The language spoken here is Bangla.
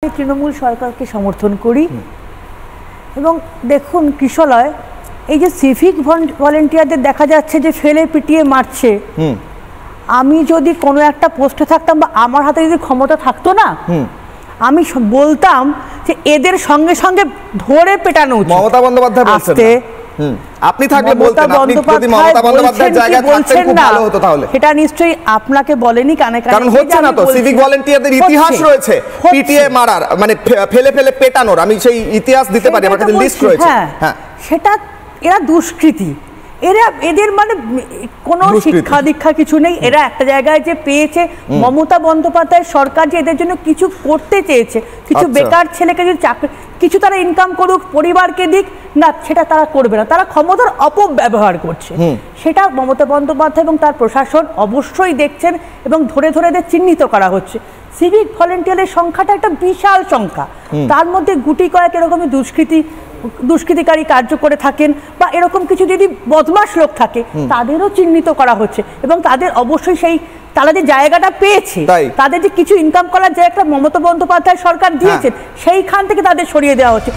তৃণমূল সরকারকে সমর্থন করি এবং দেখুন কিশলয় এই যে সিভিক ভলেন্টিয়ারদের দেখা যাচ্ছে যে ফেলে পিটিয়ে মারছে। আমি যদি কোনো একটা পোস্টে থাকতাম বা আমার হাতে যদি ক্ষমতা থাকতো না, আমি বলতাম যে এদের সঙ্গে সঙ্গে ধরে পেটানো উচিত। মমতা বন্দ্যোপাধ্যায় বলছেন আপনি থাকলে বলতেন, আপনি যদি মমতা বন্দ্যোপাধ্যায়ের জায়গায় থাকতেন খুব ভালো হতো। তাহলে সেটা নিশ্চয়ই আপনাকে বলেনি কানে কানে, কারণ হচ্ছে না তো। সিভিক ভলেন্টিয়ারদের ইতিহাস রয়েছে পিটিয়ে মারার, মানে ফেলে ফেলে পেটানোর। আমি সেই ইতিহাস দিতে পারি, আমার কাছে লিস্ট রয়েছে। হ্যাঁ, সেটা এরা দুষ্কৃতী, এদের মানে কোনো শিক্ষা দীক্ষা কিছু নেই। এরা একটা জায়গায় যে পেয়েছে, মমতা বন্দ্যোপাধ্যায় সরকার যে এদের জন্য কিছু করতে চেয়েছে, কিছু বেকার ছেলেকে যদি চাকরি, কিছু তারা ইনকাম করুক, পরিবারকে দিক না, সেটা তারা করবে না। তারা ক্ষমতার অপব্যবহার করছে, সেটা মমতা বন্দ্যোপাধ্যায় এবং তার প্রশাসন অবশ্যই দেখছেন এবং ধরে ধরে এদের চিহ্নিত করা হচ্ছে। সিভিক ভলেন্টিয়ারের সংখ্যাটা একটা বিশাল সংখ্যা, তার মধ্যে গুটি কয়েক এরকমই দুষ্কৃতিকারী কার্য করে থাকেন বা এরকম কিছু যদি বদমাশ লোক থাকে, তাদেরও চিহ্নিত করা হচ্ছে এবং তাদের অবশ্যই সেই তারা যে জায়গাটা পেয়েছে, তাদের যে কিছু ইনকাম করার জায়গাটা মমতা বন্দ্যোপাধ্যায় সরকার দিয়েছেন, সেইখান থেকে তাদের সরিয়ে দেওয়া হচ্ছে।